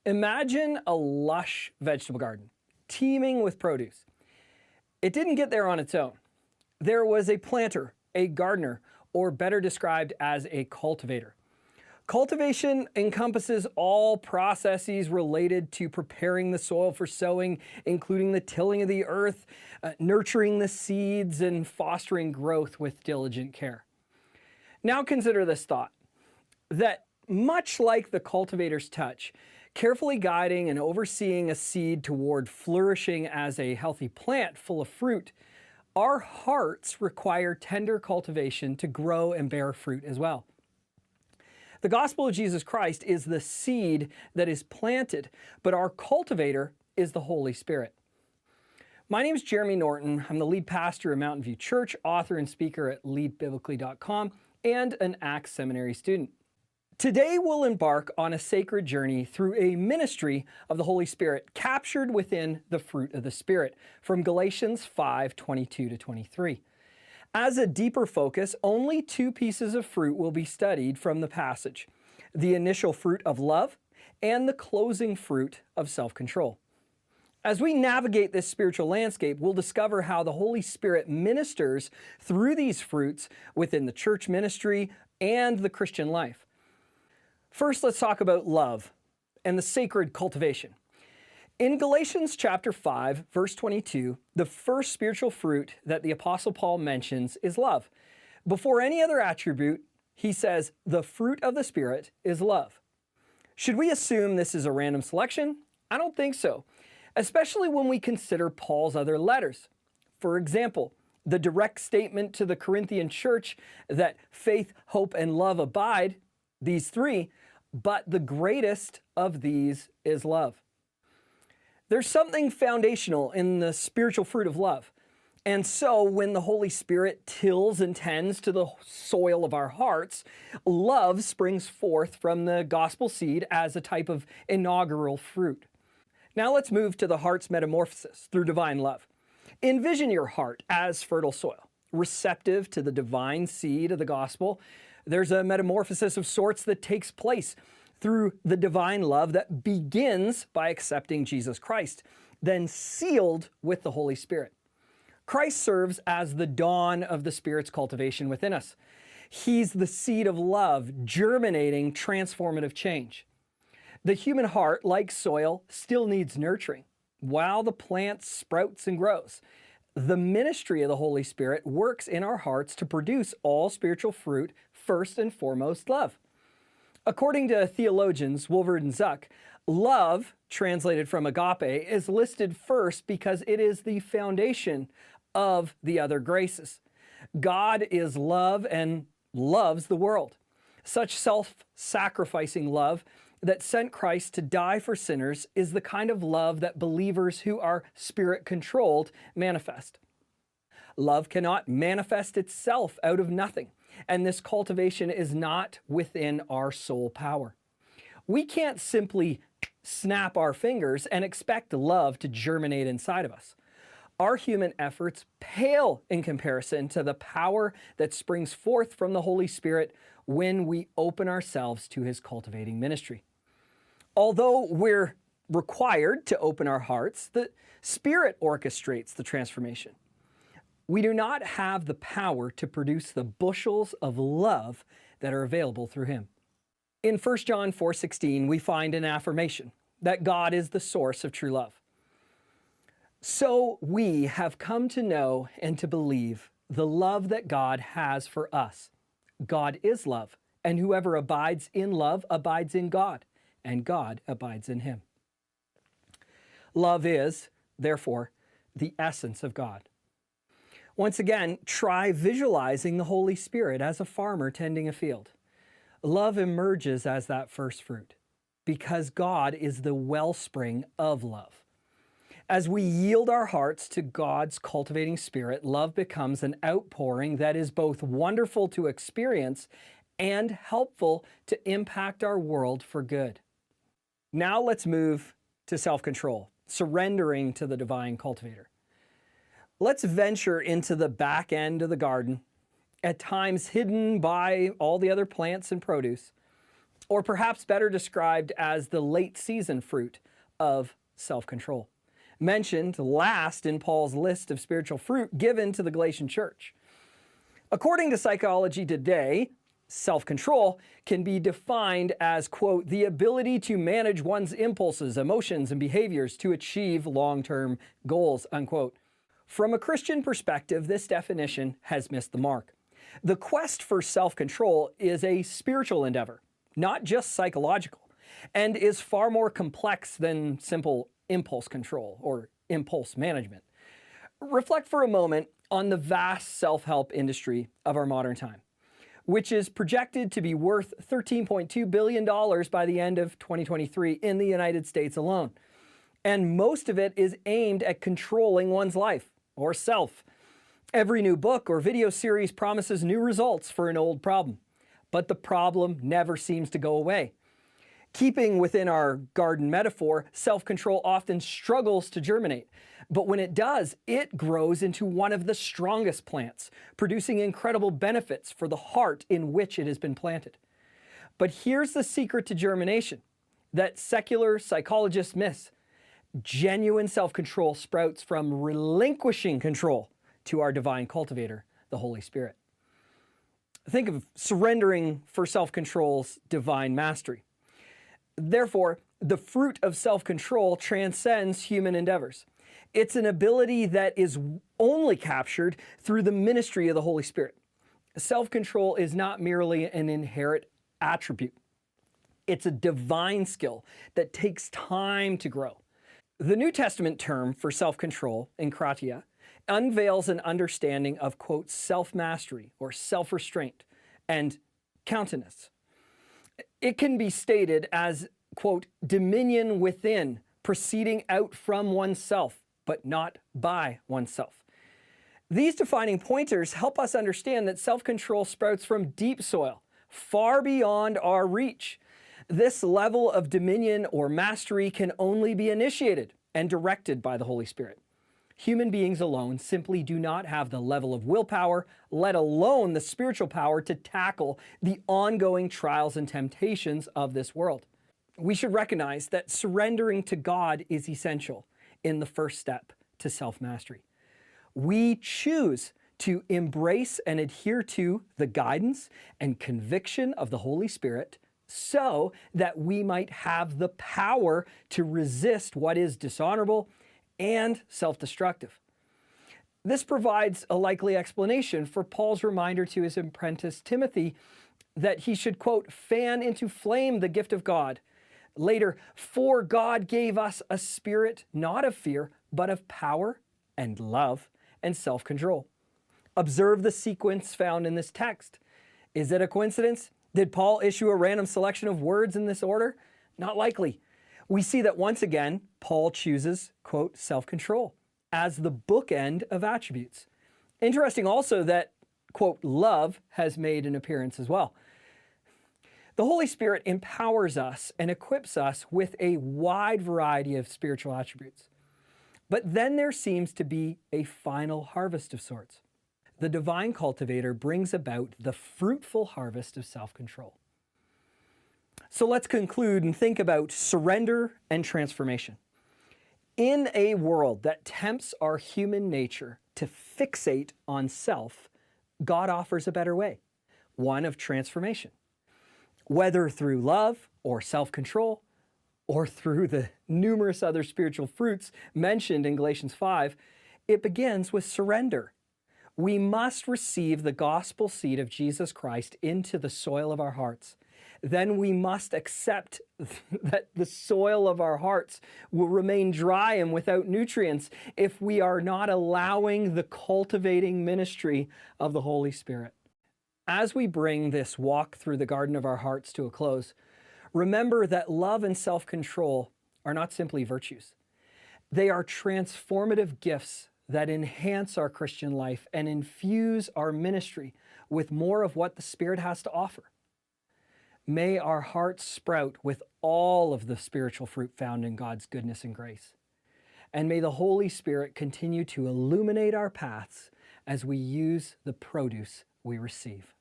Imagine a lush vegetable garden, teeming with produce. It didn't get there on its own. There was a planter, a gardener, or better described as a cultivator. Cultivation encompasses all processes related to preparing the soil for sowing, including the tilling of the earth, nurturing the seeds, and fostering growth with diligent care. Now consider this thought, that much like the cultivator's touch, carefully guiding and overseeing a seed toward flourishing as a healthy plant full of fruit, our hearts require tender cultivation to grow and bear fruit as well. The gospel of Jesus Christ is the seed that is planted, but our cultivator is the Holy Spirit. My name is Jeremy Norton. I'm the lead pastor of Mountain View Church, author and speaker at leadbiblically.com, and an Acts Seminary student. Today we'll embark on a sacred journey through a ministry of the Holy Spirit captured within the fruit of the Spirit from Galatians 5:22-23. As a deeper focus, only two pieces of fruit will be studied from the passage: the initial fruit of love and the closing fruit of self-control. As we navigate this spiritual landscape, we'll discover how the Holy Spirit ministers through these fruits within the church ministry and the Christian life. First, let's talk about love and the sacred cultivation. In Galatians chapter 5, verse 22, the first spiritual fruit that the Apostle Paul mentions is love. Before any other attribute, he says, the fruit of the Spirit is love. Should we assume this is a random selection? I don't think so, especially when we consider Paul's other letters. For example, the direct statement to the Corinthian church that faith, hope, and love abide, these three, but the greatest of these is love. There's something foundational in the spiritual fruit of love. And so when the Holy Spirit tills and tends to the soil of our hearts, love springs forth from the gospel seed as a type of inaugural fruit. Now let's move to the heart's metamorphosis through divine love. Envision your heart as fertile soil, receptive to the divine seed of the gospel. There's a metamorphosis of sorts that takes place through the divine love that begins by accepting Jesus Christ, then sealed with the Holy Spirit. Christ serves as the dawn of the Spirit's cultivation within us. He's the seed of love, germinating transformative change. The human heart, like soil, still needs nurturing, while the plant sprouts and grows. The ministry of the Holy Spirit works in our hearts to produce all spiritual fruit, first and foremost love. According to theologians Wilvard and Zuck, love, translated from agape, is listed first because it is the foundation of the other graces. God is love and loves the world. Such self-sacrificing love that sent Christ to die for sinners is the kind of love that believers who are spirit-controlled manifest. Love cannot manifest itself out of nothing, and this cultivation is not within our sole power. We can't simply snap our fingers and expect love to germinate inside of us. Our human efforts pale in comparison to the power that springs forth from the Holy Spirit when we open ourselves to His cultivating ministry. Although we're required to open our hearts, the Spirit orchestrates the transformation. We do not have the power to produce the bushels of love that are available through Him. In 1 John 4:16, we find an affirmation that God is the source of true love. So we have come to know and to believe the love that God has for us. God is love, and whoever abides in love abides in God, and God abides in him. Love is, therefore, the essence of God. Once again, try visualizing the Holy Spirit as a farmer tending a field. Love emerges as that first fruit because God is the wellspring of love. As we yield our hearts to God's cultivating Spirit, love becomes an outpouring that is both wonderful to experience and helpful to impact our world for good. Now let's move to self-control, surrendering to the divine cultivator. Let's venture into the back end of the garden, at times hidden by all the other plants and produce. or perhaps better described as the late season fruit of self-control, mentioned last in Paul's list of spiritual fruit given to the Galatian church. According to Psychology Today, self-control can be defined as, quote, the ability to manage one's impulses, emotions, and behaviors to achieve long-term goals, unquote. From a Christian perspective, this definition has missed the mark. The quest for self-control is a spiritual endeavor, not just psychological, and is far more complex than simple impulse control or impulse management. Reflect for a moment on the vast self-help industry of our modern time, which is projected to be worth $13.2 billion by the end of 2023 in the United States alone. And most of it is aimed at controlling one's life or self. Every new book or video series promises new results for an old problem, but the problem never seems to go away. Keeping within our garden metaphor, self-control often struggles to germinate, but when it does, it grows into one of the strongest plants, producing incredible benefits for the heart in which it has been planted. But here's the secret to germination that secular psychologists miss. Genuine self-control sprouts from relinquishing control to our divine cultivator, the Holy Spirit. Think of surrendering for self-control's divine mastery. Therefore, the fruit of self-control transcends human endeavors. It's an ability that is only captured through the ministry of the Holy Spirit. Self-control is not merely an inherent attribute. It's a divine skill that takes time to grow. The New Testament term for self-control, enkratia, unveils an understanding of, quote, self-mastery or self-restraint and countenance. It can be stated as, quote, dominion within, proceeding out from oneself, but not by oneself. These defining pointers help us understand that self-control sprouts from deep soil, far beyond our reach. This level of dominion or mastery can only be initiated and directed by the Holy Spirit. Human beings alone simply do not have the level of willpower, let alone the spiritual power to tackle the ongoing trials and temptations of this world. We should recognize that surrendering to God is essential in the first step to self-mastery. We choose to embrace and adhere to the guidance and conviction of the Holy Spirit so that we might have the power to resist what is dishonorable and self-destructive. This provides a likely explanation for Paul's reminder to his apprentice Timothy that he should, quote, fan into flame the gift of God. Later, for God gave us a spirit not of fear, but of power and love and self-control. Observe the sequence found in this text. Is it a coincidence? Did Paul issue a random selection of words in this order? Not likely. We see that once again, Paul chooses, quote, self-control as the bookend of attributes. Interesting also that, quote, love has made an appearance as well. The Holy Spirit empowers us and equips us with a wide variety of spiritual attributes. But then there seems to be a final harvest of sorts. The divine cultivator brings about the fruitful harvest of self-control. So let's conclude and think about surrender and transformation. In a world that tempts our human nature to fixate on self, God offers a better way, one of transformation. Whether through love or self-control, or through the numerous other spiritual fruits mentioned in Galatians 5, it begins with surrender. We must receive the gospel seed of Jesus Christ into the soil of our hearts. Then we must accept that the soil of our hearts will remain dry and without nutrients if we are not allowing the cultivating ministry of the Holy Spirit. As we bring this walk through the garden of our hearts to a close, remember that love and self-control are not simply virtues. They are transformative gifts that enhance our Christian life and infuse our ministry with more of what the Spirit has to offer. May our hearts sprout with all of the spiritual fruit found in God's goodness and grace. And may the Holy Spirit continue to illuminate our paths as we use the produce we receive.